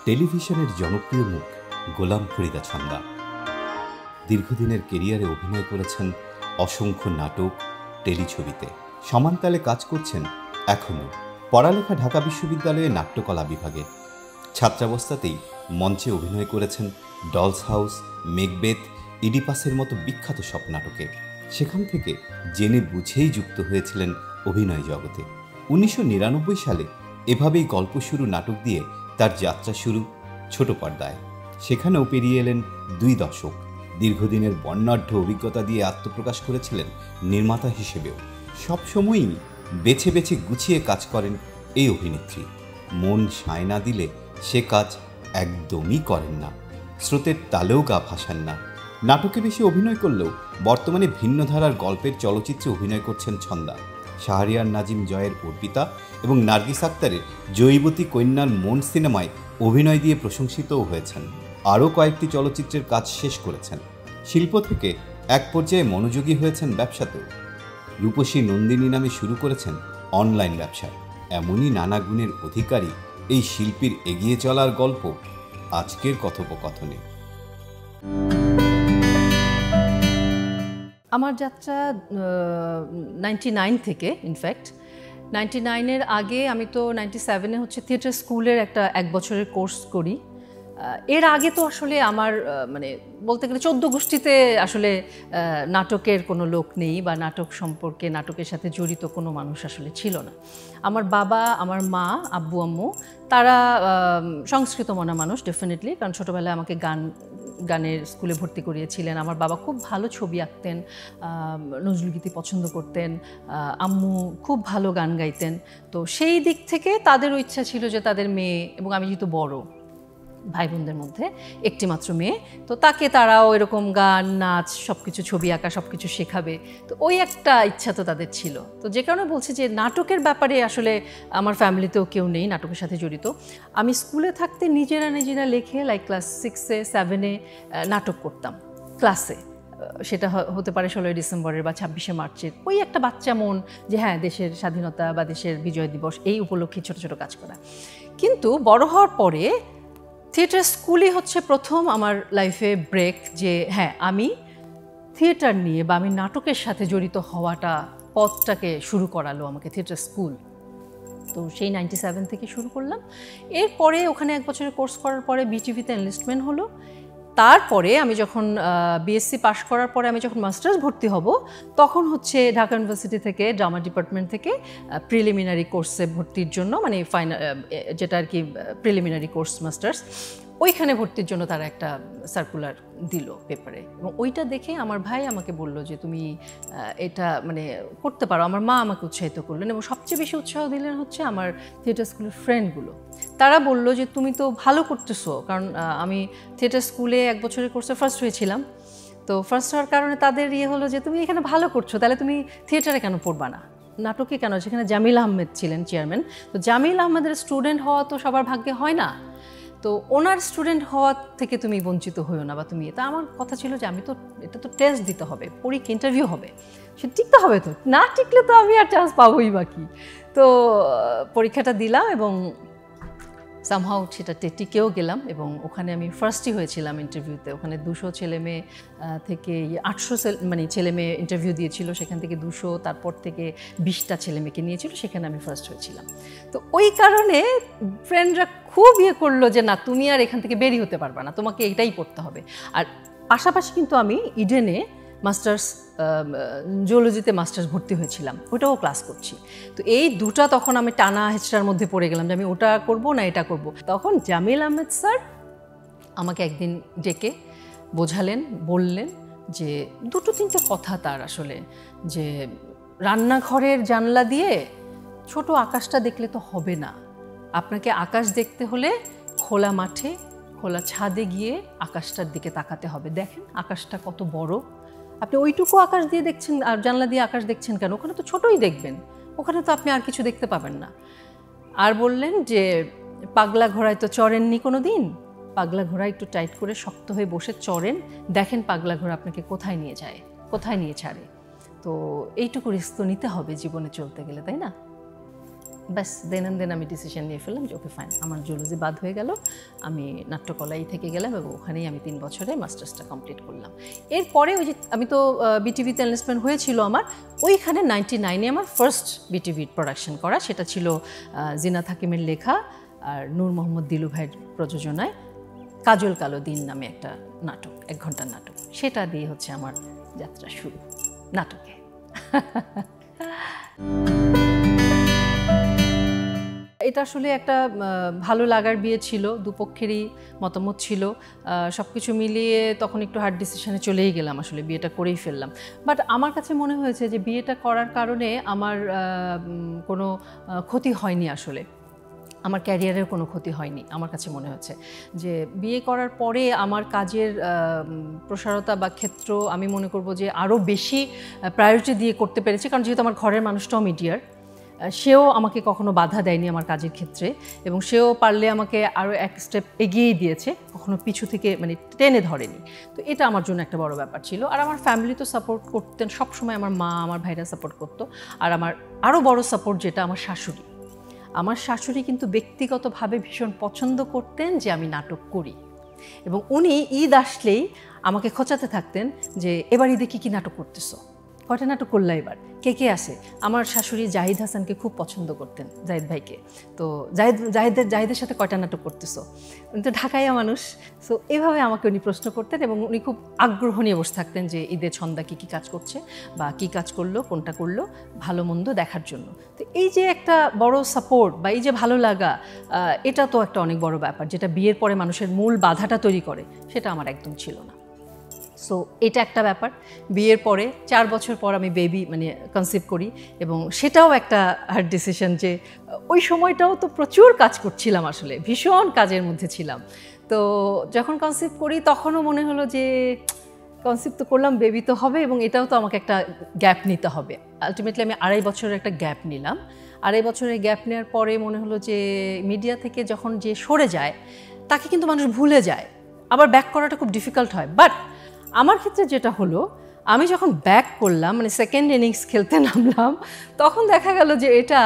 টেলিভিশনের জনপ্রিয় মুখ গোলাম ফরিদা ছন্দা দীর্ঘদিনের কেরিয়ারে অভিনয় করেছেন অসংখ্য নাটক, টেলিছবিতে। সমানতালে কাজ করছেন এখনও। পড়ালেখা ঢাকা বিশ্ববিদ্যালয়ে নাট্যকলা বিভাগে। ছাত্রাবস্থাতেই মঞ্চে অভিনয় করেছেন ডলস হাউস, মেকবেথ, ইডিপাসের মতো বিখ্যাত সব নাটকে। সেখান থেকে জেনে বুঝেই যুক্ত হয়েছিলেন অভিনয় জগতে। 1999 সালে এভাবেই গল্প শুরু নাটক দিয়ে তার যাত্রা শুরু ছোট পর্দায়। সেখানেও পেরিয়ে এলেন 2 দশক। দীর্ঘদিনের বর্ণাঢ্য অভিজ্ঞতা দিয়ে আত্মপ্রকাশ করেছিলেন নির্মাতা হিসেবেও। সবসময়ই বেছে বেছে গুছিয়ে কাজ করেন এই অভিনেত্রী। মন সায় না দিলে সে কাজ একদমই করেন না। স্রোতের তালেও গা ভাসান না। নাটকে বেশি অভিনয় করলেও বর্তমানে ভিন্ন ধারার গল্পের চলচ্চিত্রে অভিনয় করছেন ছন্দা। শাহরিয়ার নাজিম জয়ের অর্পিতা এবং নার্গিস আক্তারের জয়বতী কন্যার মন সিনেমায় অভিনয় দিয়ে প্রশংসিতও হয়েছেন। আরও কয়েকটি চলচ্চিত্রের কাজ শেষ করেছেন। শিল্প থেকে এক পর্যায়ে মনোযোগী হয়েছেন ব্যবসাতেও। রূপসী নন্দিনী নামে শুরু করেছেন অনলাইন ব্যবসা। এমনই নানা গুণের অধিকারী এই শিল্পীর এগিয়ে চলার গল্প আজকের কথোপকথনে। আমার যাত্রা 99 থেকে, ইনফ্যাক্ট 99-এর আগে আমি তো 97-এ হচ্ছে থিয়েটার স্কুলের একটা 1 বছরের কোর্স করি। এর আগে তো আসলে আমার মানে বলতে গেলে 14 গোষ্ঠীতে আসলে নাটকের কোনো লোক নেই বা নাটক সম্পর্কে, নাটকের সাথে জড়িত কোনো মানুষ আসলে ছিল না। আমার বাবা, আমার মা, আব্বু আম্মু তারা সংস্কৃত মনা মানুষ ডেফিনেটলি, কারণ ছোটোবেলায় আমাকে গানের স্কুলে ভর্তি করিয়েছিলেন। আমার বাবা খুব ভালো ছবি আঁকতেন, নজরুলগীতি পছন্দ করতেন, আম্মু খুব ভালো গান গাইতেন। তো সেই দিক থেকে তাদেরও ইচ্ছা ছিল যে তাদের মেয়ে, এবং আমি যেহেতু বড় ভাই বোনদের মধ্যে একটি মাত্র মেয়ে, তো তাকে তারাও এরকম গান, নাচ, সব কিছু, ছবি আঁকা সব কিছু শেখাবে। তো ওই একটা ইচ্ছা তো তাদের ছিল। তো যে কারণে বলছি যে নাটকের ব্যাপারে আসলে আমার ফ্যামিলিতেও কেউ নেই নাটকের সাথে জড়িত। আমি স্কুলে থাকতে নিজেরা লেখে, লাইক ক্লাস 6-এ 7-এ নাটক করতাম ক্লাসে। সেটা হতে পারে 16ই ডিসেম্বরের বা 26শে মার্চের। ওই একটা বাচ্চা মন যে হ্যাঁ, দেশের স্বাধীনতা বা দেশের বিজয় দিবস এই উপলক্ষে ছোট ছোট কাজ করা। কিন্তু বড় হওয়ার পরে থিয়েটার স্কুলই হচ্ছে প্রথম আমার লাইফে ব্রেক, যে হ্যাঁ, আমি থিয়েটার নিয়ে বা আমি নাটকের সাথে জড়িত হওয়াটা, পথটাকে শুরু করালো আমাকে থিয়েটার স্কুল। তো সেই 97 থেকে শুরু করলাম। এরপরে ওখানে 1 বছরের কোর্স করার পরে বিটিভিতে এনলিস্টমেন্ট হলো। তারপরে আমি যখন বিএসসি পাশ করার পরে আমি যখন মাস্টার্স ভর্তি হব, তখন হচ্ছে ঢাকা ইউনিভার্সিটি থেকে ড্রামা ডিপার্টমেন্ট থেকে প্রিলিমিনারি কোর্সে ভর্তির জন্য, মানে ফাইনাল যেটা আর কি প্রিলিমিনারি কোর্স মাস্টার্স, ওইখানে ভর্তির জন্য তারা একটা সার্কুলার দিল পেপারে, এবং ওইটা দেখে আমার ভাই আমাকে বলল যে তুমি এটা মানে করতে পারো। আমার মা আমাকে উৎসাহিত করলেন, এবং সবচেয়ে বেশি উৎসাহ দিলেন হচ্ছে আমার থিয়েটার স্কুলের ফ্রেন্ডগুলো। তারা বলল যে তুমি তো ভালো করতেছো, কারণ আমি থিয়েটার স্কুলে 1 বছরের কোর্সে ফার্স্ট হয়েছিলাম। তো ফার্স্ট হওয়ার কারণে তাদের হলো যে তুমি এখানে ভালো করছো, তাহলে তুমি থিয়েটারে কেন পড়বা না, নাটকে কেন? সেখানে জামিল আহমেদ ছিলেন চেয়ারম্যান। তো জামিল আহমেদের স্টুডেন্ট হওয়া তো সবার ভাগ্যে হয় না, তো ওনার স্টুডেন্ট হওয়া থেকে তুমি বঞ্চিত হইও না। বা তুমি, তা আমার কথা ছিল যে আমি তো, এটা তো টেস্ট দিতে হবে, পরীক্ষা, ইন্টারভিউ হবে, সে টিকতে হবে, তো না টিকলে তো আমি আর চান্স পাবোই বাকি। তো পরীক্ষাটা দিলাম এবং সামহাউ সেটা টিকেও গেলাম, এবং ওখানে আমি ফার্স্টই হয়েছিলাম ইন্টারভিউতে। ওখানে 200 ছেলে মেয়ে থেকে 800 মানে ছেলে মেয়ে ইন্টারভিউ দিয়েছিল, সেখান থেকে 200, তারপর থেকে 20টা ছেলে মেয়েকে নিয়েছিল, সেখানে আমি ফার্স্ট হয়েছিলাম। তো ওই কারণে ফ্রেন্ডরা খুব করলো যে না, তুমি আর এখান থেকে বেরিয়ে হতে পারবা না, তোমাকে এটাই পড়তে হবে। আর পাশাপাশি কিন্তু আমি ইডেনে মাস্টার্স, জুওলজিতে মাস্টার্স ভর্তি হয়েছিলাম, ওটাও ক্লাস করছি। তো এই দুটা তখন আমি টানা হেঁচড়ার মধ্যে পড়ে গেলাম যে আমি ওটা করব না এটা করব। তখন জামিল আহমেদ স্যার আমাকে একদিন ডেকে বোঝালেন, বললেন যে 2-3টে কথা তার আসলে, যে রান্নাঘরের জানলা দিয়ে ছোট আকাশটা দেখলে তো হবে না, আপনাকে আকাশ দেখতে হলে খোলা মাঠে, খোলা ছাদে গিয়ে আকাশটার দিকে তাকাতে হবে। দেখেন আকাশটা কত বড়, আপনি ওইটুকু আকাশ দিয়ে দেখছেন আর জানলা দিয়ে আকাশ দেখছেন কেন? ওখানে তো ছোটই দেখবেন, ওখানে তো আপনি আর কিছু দেখতে পাবেন না। আর বললেন যে পাগলা ঘোড়ায় তো চড়েননি কোনো দিন, পাগলা ঘোড়া একটু টাইট করে শক্ত হয়ে বসে চড়েন, দেখেন পাগলা ঘোড়া আপনাকে কোথায় নিয়ে যায়, কোথায় নিয়ে ছাড়ে। তো এইটুকু রিস্ক তো নিতে হবে জীবনে চলতে গেলে, তাই না? ব্যাস দেন আমি ডিসিশন নিয়ে ফেললাম যে ওকে ফাইন, আমার জুলজি বাদ হয়ে গেল, আমি নাট্যকলাই থেকে গেলাম এবং ওখানেই আমি 3 বছরে মাস্টার্সটা কমপ্লিট করলাম। এরপরে ওই যে আমি তো বিটিভিতে এনলিস্টমেন্ট হয়েছিল আমার, ওইখানে 99-এ আমার ফার্স্ট বিটিভি প্রোডাকশন করা, সেটা ছিল জিনাত হাকিমের লেখা আর নূর মোহাম্মদ দিলু ভাইয়ের প্রযোজনায় কাজল কালো দিন নামে একটা নাটক, 1 ঘন্টার নাটক। সেটা দিয়ে হচ্ছে আমার যাত্রা শুরু নাটকে। এটা আসলে একটা ভালো লাগার বিয়ে ছিল, দুপক্ষেরই মতামত ছিল, সব কিছু মিলিয়ে তখন একটু হার্ড ডিসিশনে চলেই গেলাম, আসলে বিয়েটা করেই ফেললাম। বাট আমার কাছে মনে হয়েছে যে বিয়েটা করার কারণে আমার কোনো ক্ষতি হয়নি, আসলে আমার ক্যারিয়ারের কোনো ক্ষতি হয়নি। আমার কাছে মনে হচ্ছে যে বিয়ে করার পরে আমার কাজের প্রসারতা বা ক্ষেত্র আমি মনে করব যে আরও বেশি প্রায়োরিটি দিয়ে করতে পেরেছি, কারণ যেহেতু আমার ঘরের মানুষটাও মিডিয়ার, সেও আমাকে কখনো বাধা দেয়নি আমার কাজের ক্ষেত্রে, এবং সেও পারলে আমাকে আরও এক স্টেপ এগিয়েই দিয়েছে, কখনো পিছু থেকে মানে টেনে ধরেনি। তো এটা আমার জন্য একটা বড় ব্যাপার ছিল। আর আমার ফ্যামিলি তো সাপোর্ট করতেন সবসময়, আমার মা আমার ভাইরা সাপোর্ট করতো। আর আমার আরও বড় সাপোর্ট যেটা, আমার শাশুড়ি কিন্তু ব্যক্তিগতভাবে ভীষণ পছন্দ করতেন যে আমি নাটক করি, এবং উনি ঈদ আসলেই আমাকে খোঁচাতে থাকতেন যে এবার ঈদে কী নাটক করতেছো, কয়টা নাটক করলা এবার, কে আসে। আমার শাশুড়ি জাহিদ হাসানকে খুব পছন্দ করতেন, জাহিদ ভাইকে। তো জাহিদের সাথে কয়টা নাটক করতেছো, উনি তো ঢাকাইয়া মানুষ। সো এভাবে আমাকে উনি প্রশ্ন করতেন, এবং উনি খুব আগ্রহ নিয়ে বসে থাকতেন যে ঈদের ছন্দা কী কাজ করছে বা কী কাজ করলো, কোনটা করলো, ভালো মন্দ দেখার জন্য। তো এই যে একটা বড় সাপোর্ট বা এই যে ভালো লাগা, এটা তো একটা অনেক বড় ব্যাপার, যেটা বিয়ের পরে মানুষের মূল বাধাটা তৈরি করে, সেটা আমার একদম ছিল না। সো এটা একটা ব্যাপার। বিয়ের পরে 4 বছর পর আমি বেবি কনসিভ করি, এবং সেটাও একটা হার্ড ডিসিশন, যে ওই সময়টাও তো প্রচুর কাজ করছিলাম, আসলে ভীষণ কাজের মধ্যে ছিলাম। তো যখন কনসিভ করি তখনও মনে হলো যে কনসিভ তো করলাম, বেবি তো হবে, এবং এটাও তো আমাকে একটা গ্যাপ নিতে হবে। আলটিমেটলি আমি 2.5 বছরের একটা গ্যাপ নিলাম। 2.5 বছরের গ্যাপ নেওয়ার পরে মনে হলো যে মিডিয়া থেকে যখন যে সরে যায় তাকে কিন্তু মানুষ ভুলে যায়, আবার ব্যাক করাটা খুব ডিফিকাল্ট হয়। বাট আমার ক্ষেত্রে যেটা হলো, আমি যখন ব্যাক করলাম, সেকেন্ড ইনিংস খেলতে নামলাম, তখন দেখা গেল যে এটা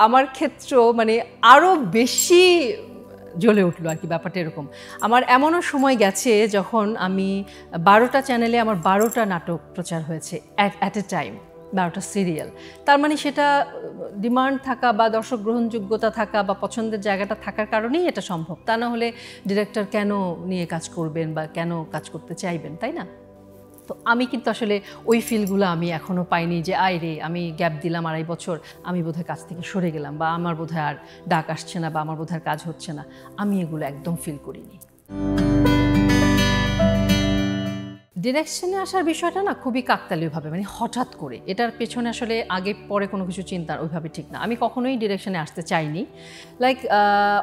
আমার ক্ষেত্র আরও বেশি জ্বলে উঠলো আর কি, ব্যাপারটা এরকম। আমার এমনও সময় গেছে যখন আমি 12টা চ্যানেলে আমার 12টা নাটক প্রচার হয়েছে অ্যাট এ টাইম, 12টা সিরিয়াল। তার সেটা ডিমান্ড থাকা বা দর্শক গ্রহণযোগ্যতা থাকা বা পছন্দের জায়গাটা থাকার কারণেই এটা সম্ভব। তা না হলে ডিরেক্টর কেন নিয়ে কাজ করবেন বা কেন কাজ করতে চাইবেন, তাই না? তো আমি কিন্তু আসলে ওই ফিলগুলো আমি এখনও পাইনি, যে রে আমি গ্যাপ দিলাম 2.5 বছর, আমি বোধহয় কাজ থেকে সরে গেলাম, বা আমার বোধহয় আর ডাক আসছে না, বা আমার বোধহয় কাজ হচ্ছে না। আমি এগুলো একদম ফিল করিনি। ডিরেকশনে আসার বিষয়টা না খুবই কাকতালীয়ভাবে, হঠাৎ করে, এটার পেছনে আসলে আগে পরে কোনো কিছু চিন্তা ওইভাবে ঠিক না। আমি কখনোই ডিরেকশনে আসতে চাইনি।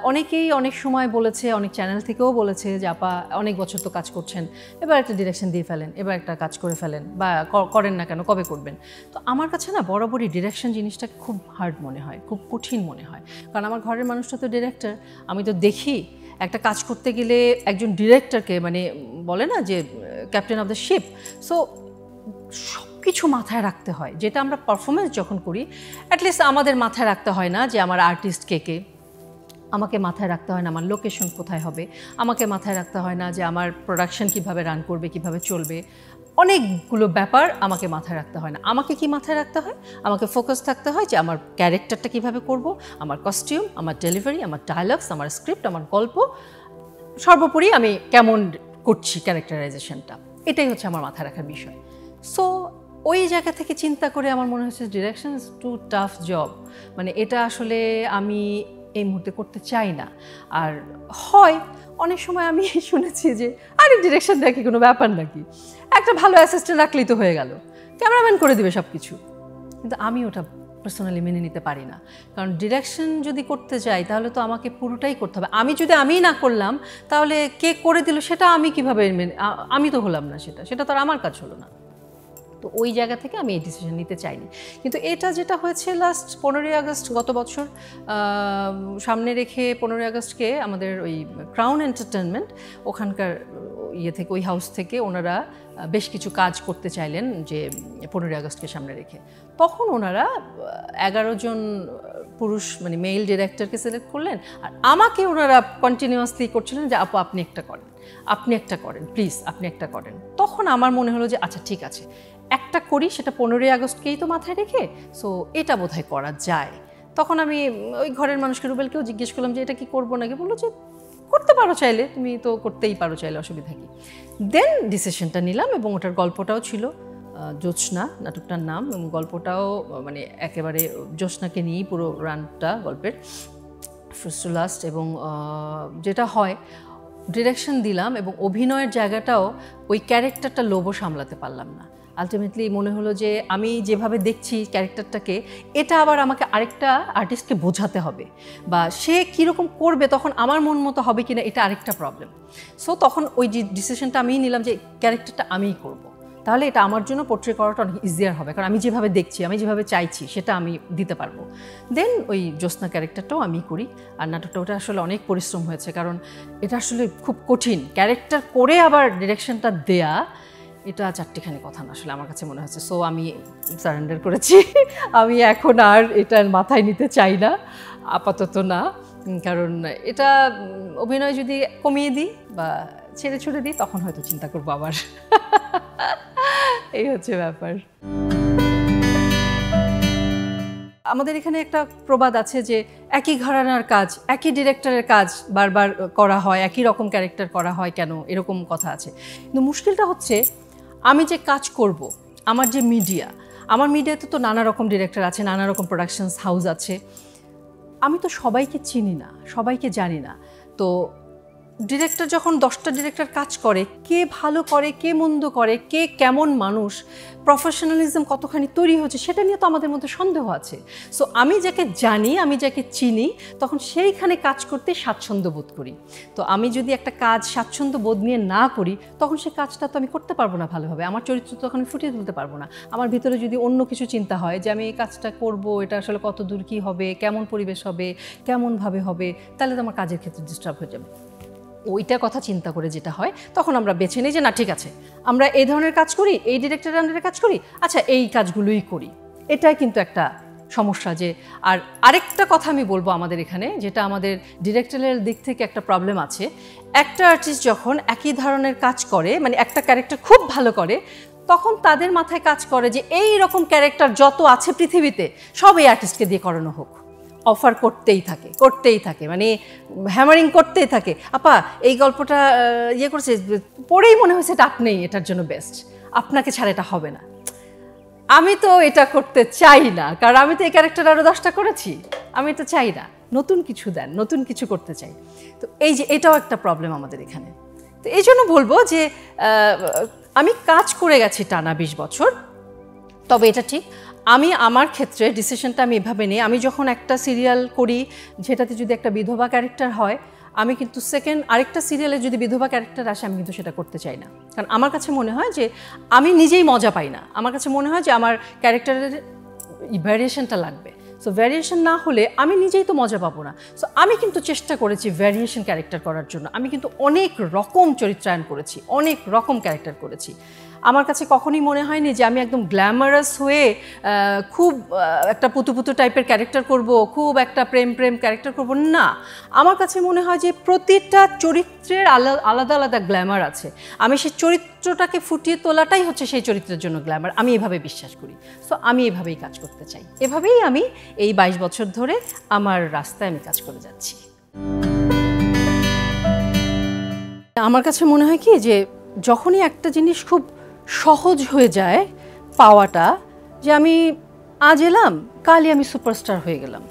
অনেকেই অনেক সময় বলেছে, অনেক চ্যানেল থেকেও বলেছে যে আপা অনেক বছর তো কাজ করছেন, এবার একটা ডিরেকশন দিয়ে ফেলেন, এবার একটা কাজ করে ফেলেন, বা করেন না কেন, কবে করবেন। তো আমার কাছে না বরাবরই ডিরেকশন জিনিসটা খুব হার্ড মনে হয়, খুব কঠিন মনে হয়, কারণ আমার ঘরের মানুষটা তো ডিরেক্টর। আমি তো দেখি একটা কাজ করতে গেলে একজন ডিরেক্টরকে বলে না যে captain of the ship, so সব কিছু মাথায় রাখতে হয়, যেটা আমরা পারফরমেন্স যখন করি অ্যাটলিস্ট আমাদের মাথায় রাখতে হয় না যে আমার আর্টিস্ট কে, আমাকে মাথায় রাখতে হয় না আমার লোকেশন কোথায় হবে, আমাকে মাথায় রাখতে হয় না যে আমার প্রোডাকশন কিভাবে রান করবে, কিভাবে চলবে, অনেকগুলো ব্যাপার আমাকে মাথায় রাখতে হয় না। আমাকে কি মাথায় রাখতে হয়, আমাকে ফোকাস থাকতে হয় যে আমার ক্যারেক্টারটা কিভাবে করব, আমার কস্টিউম, আমার ডেলিভারি, আমার ডায়লগস, আমার স্ক্রিপ্ট, আমার গল্প, সর্বোপরি আমি কেমন করছি ক্যারেক্টারাইজেশনটা, এটাই হচ্ছে আমার মাথায় রাখার বিষয়। সো ওই জায়গা থেকে চিন্তা করে আমার মনে হচ্ছে direction is too tough job, এটা আসলে আমি এই মুহূর্তে করতে চাই না। আর হয় অনেক সময় আমি শুনেছি যে আরে ডিরেকশন দেয় কি কোনো ব্যাপার নাকি, একটা ভালো অ্যাসিস্ট্যান্ট রাখলেই তো হয়ে গেল, ক্যামেরাম্যান করে দিবে সব কিছু। কিন্তু আমি ওটা পার্সোনালি মেনে নিতে পারি না, কারণ ডিরেকশন যদি করতে যাই তাহলে তো আমাকে পুরোটাই করতে হবে। আমি না করলাম তাহলে কে করে দিল সেটা আমি কীভাবে আমি তো হলাম না, সেটা তো আর আমার কাজ হলো না। তো ওই জায়গা থেকে আমি এই ডিসিশন নিতে চাইনি। কিন্তু এটা যেটা হয়েছে লাস্ট 15ই আগস্ট গত বছর সামনে রেখে, 15ই আগস্টকে আমাদের ওই ক্রাউন এন্টারটেনমেন্ট ওখানকার থেকে, ওই হাউস থেকে ওনারা বেশ কিছু কাজ করতে চাইলেন যে 15ই আগস্টকে সামনে রেখে। তখন ওনারা 11 জন পুরুষ মানে মেল ডিরেক্টরকে সিলেক্ট করলেন, আর আমাকে ওনারা কন্টিনিউয়াসলি করছিলেন যে আপু আপনি একটা করেন, আপনি একটা করেন, প্লিজ আপনি একটা করেন। তখন আমার মনে হলো যে আচ্ছা ঠিক আছে, একটা করি, সেটা 15ই আগস্টকেই তো মাথায় রেখে, সো এটা বোধহয় করা যায়। তখন আমি ওই ঘরের মানুষকে রুবেলকেও জিজ্ঞেস করলাম যে এটা কি করবো নাকি, বললো যে করতে পারো চাইলে, তুমি তো করতেই পারো চাইলে, অসুবিধা কি। দেন ডিসিশনটা নিলাম, এবং ওটার গল্পটাও ছিল জ্যোৎস্না নাটকটার নাম, এবং গল্পটাও মানে একেবারে জ্যোৎস্নাকে নিয়েই পুরো রানটা গল্পের ফার্স্ট টু লাস্ট। এবং যেটা হয়, ডিরেকশন দিলাম এবং অভিনয়ের জায়গাটাও ওই ক্যারেক্টারটা লোভও সামলাতে পারলাম না। আলটিমেটলি মনে হলো যে আমি যেভাবে দেখছি ক্যারেক্টারটাকে, এটা আবার আমাকে আরেকটা আর্টিস্টকে বোঝাতে হবে, বা সে কীরকম করবে তখন আমার মন মতো হবে কিনা, এটা আরেকটা প্রবলেম। সো তখন ওই যে ডিসিশনটা আমিই নিলাম যে ক্যারেক্টারটা আমিই করব, তাহলে এটা আমার জন্য পোর্ট্রে করাটা অনেক ইজিয়ার হবে, কারণ আমি যেভাবে দেখছি, আমি যেভাবে চাইছি সেটা আমি দিতে পারবো। দেন ওই জ্যোৎস্না ক্যারেক্টারটাও আমি করি। আর নাটকটা ওটা আসলে অনেক পরিশ্রম হয়েছে, কারণ এটা আসলে খুব কঠিন ক্যারেক্টার করে আবার ডিরেকশনটা দেয়া, এটা চারটিখানি কথা না আসলে আমার কাছে মনে হচ্ছে। সো আমি সারেন্ডার করেছি। আমি এখন আর এটার মাথায় নিতে চাই না, আপাতত না, কারণ এটা অভিনয় যদি কমিয়ে দিই বা ছেড়ে ছুড়ে দিই তখন হয়তো চিন্তা করবো আবার। এই হচ্ছে ব্যাপার। আমাদের এখানে একটা প্রবাদ আছে যে একই ঘরানার কাজ, একই ডিরেক্টরের কাজ বারবার করা হয়, একই রকম ক্যারেক্টার করা হয় কেন, এরকম কথা আছে। কিন্তু মুশকিলটা হচ্ছে আমি যে কাজ করব, আমার যে মিডিয়া, আমার মিডিয়াতে তো নানা রকম ডিরেক্টর আছে, নানা রকম প্রোডাকশনস হাউস আছে, আমি তো সবাইকে চিনি না, সবাইকে জানি না। তো ডিরেক্টর যখন 10টা ডিরেক্টর কাজ করে, কে ভালো করে, কে মন্দ করে, কে কেমন মানুষ, প্রফেশনালিজম কতখানি তৈরি হচ্ছে, সেটা নিয়ে তো আমাদের মধ্যে সন্দেহ আছে। সো আমি যাকে জানি, আমি যাকে চিনি, তখন সেইখানে কাজ করতে স্বাচ্ছন্দ্য বোধ করি। তো আমি যদি একটা কাজ স্বাচ্ছন্দ্য বোধ নিয়ে না করি, তখন সেই কাজটা তো আমি করতে পারবো না ভালোভাবে, আমার চরিত্র তখন আমি ফুটিয়ে তুলতে পারবো না। আমার ভিতরে যদি অন্য কিছু চিন্তা হয় যে আমি এই কাজটা করব, এটা আসলে কত দূর কী হবে, কেমন পরিবেশ হবে, কেমনভাবে হবে, তাহলে তো আমার কাজের ক্ষেত্রে ডিস্টার্ব হয়ে যাবে। ওইটা কথা চিন্তা করে যেটা হয়, তখন আমরা বেছে নিই যে না ঠিক আছে, আমরা এই ধরনের কাজ করি, এই ডিরেক্টরের আন্ডারে কাজ করি, আচ্ছা এই কাজগুলোই করি। এটাই কিন্তু একটা সমস্যা। যে আর আরেকটা কথা আমি বলবো আমাদের এখানে, যেটা আমাদের ডিরেক্টরের দিক থেকে একটা প্রবলেম আছে, একটা আর্টিস্ট যখন একই ধরনের কাজ করে, মানে একটা ক্যারেক্টার খুব ভালো করে, তখন তাদের মাথায় কাজ করে যে এই রকম ক্যারেক্টার যত আছে পৃথিবীতে সব এই আর্টিস্টকে দিয়ে করানো হোক। অফার করতেই থাকে, মানে হ্যামারিং করতেই থাকে। আপা এই গল্পটা ইয়ে করছে, পড়েই মনে হয়েছে এটা আপনিই এটার জন্য বেস্ট, আপনাকে ছাড়া এটা হবে না। আমি তো এটা করতে চাই না, কারণ আমি তো এই ক্যারেক্টার আরও 10টা করেছি, আমি এটা চাই না, নতুন কিছু দেন, নতুন কিছু করতে চাই। তো এই যে এটাও একটা প্রবলেম আমাদের এখানে। তো এই জন্য বলবো যে আমি কাজ করে গেছি টানা 20 বছর, তবে এটা ঠিক আমি আমার ক্ষেত্রে ডিসিশনটা আমি এভাবে নিই, আমি যখন একটা সিরিয়াল করি যেটাতে যদি একটা বিধবা ক্যারেক্টার হয়, আমি কিন্তু আরেকটা সিরিয়ালে যদি বিধবা ক্যারেক্টার আসে আমি কিন্তু সেটা করতে চাই না। কারণ আমার কাছে মনে হয় যে আমি নিজেই মজা পাই না, আমার কাছে মনে হয় যে আমার ক্যারেক্টারের ভ্যারিয়েশনটা লাগবে। সো ভ্যারিয়েশন না হলে আমি নিজেই তো মজা পাবো না। সো আমি কিন্তু চেষ্টা করেছি ভ্যারিয়েশন ক্যারেক্টার করার জন্য। আমি কিন্তু অনেক রকম চরিত্রায়ন করেছি, অনেক রকম ক্যারেক্টার করেছি। আমার কাছে কখনোই মনে হয়নি যে আমি একদম গ্ল্যামারাস হয়ে খুব একটা পুতু টাইপের ক্যারেক্টার করব, খুব একটা প্রেম ক্যারেক্টার করব না। আমার কাছে মনে হয় যে প্রতিটা চরিত্রের আলাদা আলাদা গ্ল্যামার আছে, আমি সেই চরিত্রটাকে ফুটিয়ে তোলাটাই হচ্ছে সেই চরিত্রের জন্য গ্ল্যামার, আমি এভাবে বিশ্বাস করি। সো আমি এভাবেই কাজ করতে চাই, এভাবেই আমি এই 22 বছর ধরে আমার রাস্তায় আমি কাজ করে যাচ্ছি। আমার কাছে মনে হয় কি যে যখনই একটা জিনিস খুব সহজ হয়ে যায় পাওয়াটা, যে আমি আজ এলাম কালই আমি সুপারস্টার হয়ে গেলাম,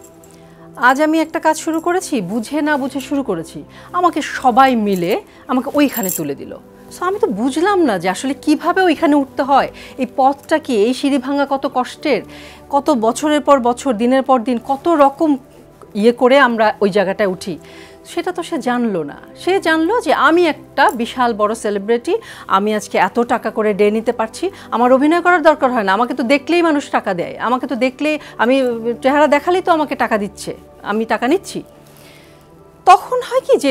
আজ আমি একটা কাজ শুরু করেছি, বুঝে না বুঝে শুরু করেছি, আমাকে সবাই মিলে আমাকে ওইখানে তুলে দিল। সো আমি তো বুঝলাম না যে আসলে কিভাবে ওইখানে উঠতে হয়, এই পথটা কি, এই সিঁড়ি ভাঙা কত কষ্টের, কত বছরের পর বছর, দিনের পর দিন, কত রকম ইয়ে করে আমরা ওই জায়গাটায় উঠি। সেটা তো সে জানলো না। সে জানলো যে আমি একটা বিশাল বড় সেলিব্রিটি, আমি আজকে এত টাকা করে ডে নিতে পারছি, আমার অভিনয় করার দরকার হয় না, আমাকে তো দেখলেই মানুষ টাকা দেয়, আমাকে তো দেখলেই, আমি চেহারা দেখালেই তো আমাকে টাকা দিচ্ছে, আমি টাকা নিচ্ছি। তখন হয় কি যে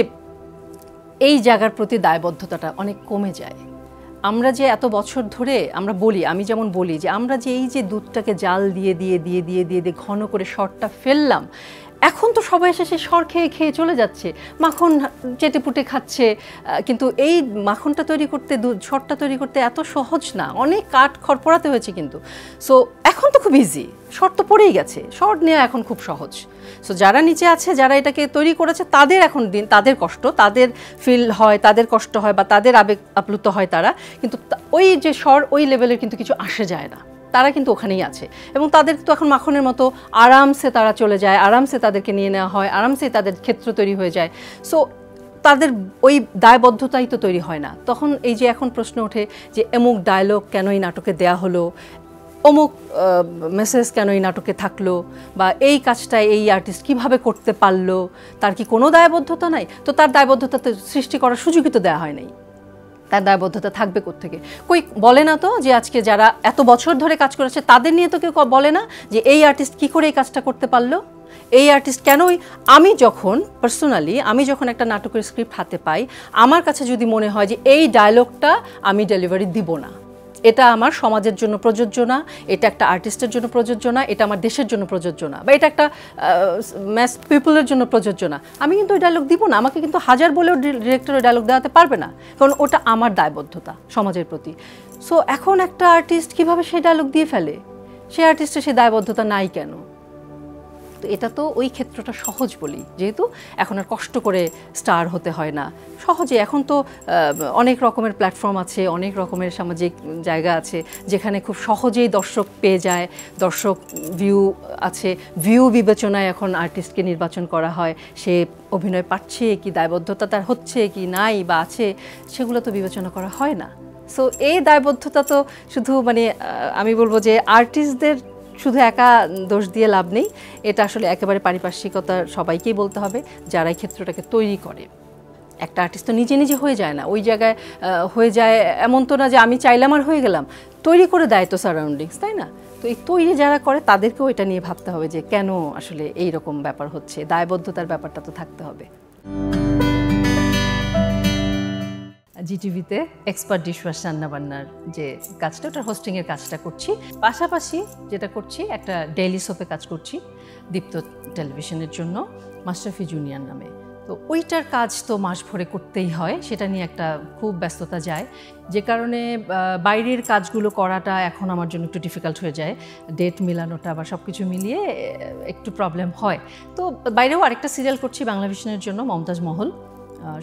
এই জায়গার প্রতি দায়বদ্ধতাটা অনেক কমে যায়। আমরা যে এত বছর ধরে আমরা বলি, আমি যেমন বলি যে আমরা যে এই যে দুধটাকে জাল দিয়ে দিয়ে দিয়ে দিয়ে দিয়ে দিয়ে ঘন করে সরটা ফেললাম, এখন তো সবাই এসে সেই সর খেয়ে খেয়ে চলে যাচ্ছে, মাখন চেটেপুটে খাচ্ছে। কিন্তু এই মাখনটা তৈরি করতে, সরটা তৈরি করতে এত সহজ না, অনেক কাঠ খড় পোড়াতে হয়েছে কিন্তু। সো এখন তো খুব ইজি, সর তো পড়েই গেছে, সর নেওয়া এখন খুব সহজ। সো যারা নিচে আছে, যারা এটাকে তৈরি করেছে, তাদের এখন দিন তাদের কষ্ট, তাদের ফিল হয়, তাদের কষ্ট হয় বা তাদের আবেগ আপ্লুত হয় তারা, কিন্তু ওই যে সর ওই লেভেলের কিন্তু কিছু আসে যায় না, তারা কিন্তু ওখানেই আছে। এবং তাদের তো এখন মাখনের মতো আরামসে তারা চলে যায়, আরামসে তাদেরকে নিয়ে নেওয়া হয়, আরামসে তাদের ক্ষেত্র তৈরি হয়ে যায়। সো তাদের ওই দায়বদ্ধতাই তো তৈরি হয় না। তখন এই যে এখন প্রশ্ন ওঠে যে অমুক ডায়লগ কেন এই নাটকে দেয়া হলো, অমুক মেসেজ কেন এই নাটকে থাকলো, বা এই কাজটা এই আর্টিস্ট কীভাবে করতে পারলো, তার কি কোনো দায়বদ্ধতা নাই? তো তার দায়বদ্ধতা সৃষ্টি করার সুযোগই তো দেওয়া হয় নাই, তার দায়বদ্ধতা থাকবে কোত্থেকে? কই বলে না তো যে আজকে যারা এত বছর ধরে কাজ করেছে তাদের নিয়ে তো কেউ বলে না যে এই আর্টিস্ট কী করে এই কাজটা করতে পারলো, এই আর্টিস্ট কেনই। আমি যখন পার্সোনালি একটা নাটকের স্ক্রিপ্ট হাতে পাই, আমার কাছে যদি মনে হয় যে এই ডায়লগটা আমি ডেলিভারি দিব না, এটা আমার সমাজের জন্য প্রযোজ্য না, এটা একটা আর্টিস্টের জন্য প্রযোজ্য না, এটা আমার দেশের জন্য প্রযোজ্য না, বা এটা একটা ম্যাস পিপলের জন্য প্রযোজ্য না, আমি কিন্তু ওই ডায়লগ দিব না। আমাকে কিন্তু হাজার বলেও ডিরেক্টর ওই ডায়লগ দেওয়াতে পারবে না, কারণ ওটা আমার দায়বদ্ধতা সমাজের প্রতি। সো এখন একটা আর্টিস্ট কীভাবে সেই ডায়লগ দিয়ে ফেলে? সেই আর্টিস্টের সেই দায়বদ্ধতা নাই কেন? তো এটা তো ওই ক্ষেত্রটা সহজ বলি, যেহেতু এখন আর কষ্ট করে স্টার হতে হয় না, সহজে। এখন তো অনেক রকমের প্ল্যাটফর্ম আছে, অনেক রকমের সামাজিক জায়গা আছে যেখানে খুব সহজেই দর্শক পেয়ে যায়, দর্শক ভিউ আছে, ভিউ বিবেচনায় এখন আর্টিস্টকে নির্বাচন করা হয়। সে অভিনয় পাচ্ছে কি, দায়বদ্ধতা তার হচ্ছে কি নাই বা আছে, সেগুলো তো বিবেচনা করা হয় না। সো এই দায়বদ্ধতা তো শুধু আমি বলবো যে আর্টিস্টদের শুধু একা দোষ দিয়ে লাভ নেই, এটা আসলে একেবারে পারিপার্শ্বিকতা সবাইকেই বলতে হবে যারা এই ক্ষেত্রটাকে তৈরি করে। একটা আর্টিস্ট তো নিজে নিজে হয়ে যায় না, ওই জায়গায় হয়ে যায় এমন তো না যে আমি চাইলাম আর হয়ে গেলাম, তৈরি করে দেয় তো সারাউন্ডিংস, তাই না? তো এই তৈরি যারা করে তাদেরকেও এটা নিয়ে ভাবতে হবে যে কেন আসলে এই রকম ব্যাপার হচ্ছে, দায়বদ্ধতার ব্যাপারটা তো থাকতে হবে। জিটিভিতে এক্সপার্ট ডিশওয়াশ রান্নাবান্নার যে কাজটা, ওটার হোস্টিংয়ের কাজটা করছি, পাশাপাশি যেটা করছি একটা ডেইলি সোপে কাজ করছি দীপ্ত টেলিভিশনের জন্য, মাশরাফি জুনিয়র নামে। তো ওইটার কাজ তো মাস ভরে করতেই হয়, সেটা নিয়ে একটা খুব ব্যস্ততা যায়, যে কারণে বাইরের কাজগুলো করাটা এখন আমার জন্য একটু ডিফিকাল্ট হয়ে যায়, ডেট মিলানোটা বা সব কিছু মিলিয়ে একটু প্রবলেম হয়। তো বাইরেও আরেকটা সিরিয়াল করছি বাংলাভিশনের জন্য, মমতাজ মহল,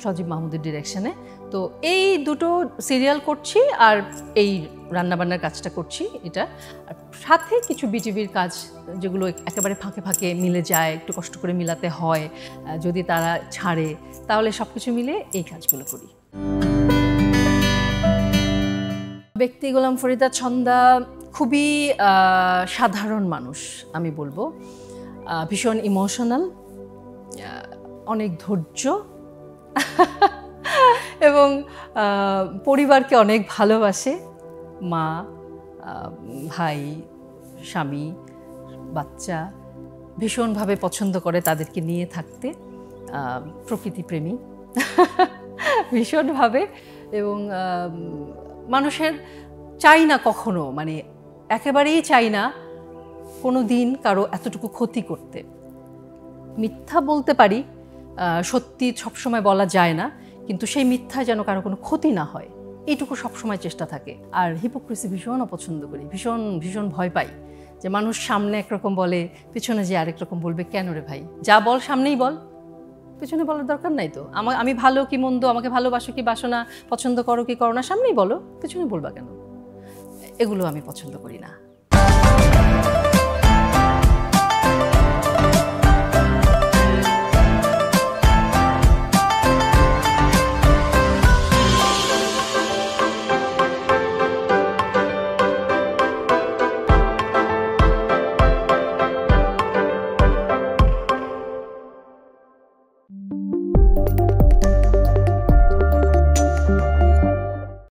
সজীব মাহমুদের ডিরেকশনে। তো এই দুটো সিরিয়াল করছি আর এই রান্নাবান্নার কাজটা করছি, এটা। আর সাথে কিছু বিটিভির কাজ যেগুলো একেবারে ফাঁকে ফাঁকে মিলে যায়, একটু কষ্ট করে মিলাতে হয়, যদি তারা ছাড়ে তাহলে সব কিছু মিলে এই কাজগুলো করি। ব্যক্তি গোলাম ফরিদা ছন্দা খুবই সাধারণ মানুষ, আমি বলবো। ভীষণ ইমোশনাল, অনেক ধৈর্য এবং পরিবারকে অনেক ভালোবাসে, মা, ভাই, স্বামী, বাচ্চা ভীষণভাবে পছন্দ করে তাদেরকে নিয়ে থাকতে, প্রকৃতিপ্রেমী ভীষণভাবে। এবং মানুষের চাই না কখনো, একেবারেই চাই না কোনো দিন কারো এতটুকু ক্ষতি করতে। মিথ্যা বলতে পারি, সত্যি সবসময় বলা যায় না, কিন্তু সেই মিথ্যায় যেন কারো কোনো ক্ষতি না হয়, এইটুকু সবসময় চেষ্টা থাকে। আর হিপোক্রেসি ভীষণ অপছন্দ করি, ভীষণ ভীষণ ভয় পাই যে মানুষ সামনে একরকম বলে, পেছনে যে আরেক রকম বলবে। কেন রে ভাই, যা বল সামনেই বল, পেছনে বলার দরকার নাই তো। আমি ভালো কি মন্দ, আমাকে ভালোবাসো কি বাসো না, পছন্দ করো কি করো না, সামনেই বলো, পেছনে বলবা কেন? এগুলো আমি পছন্দ করি না।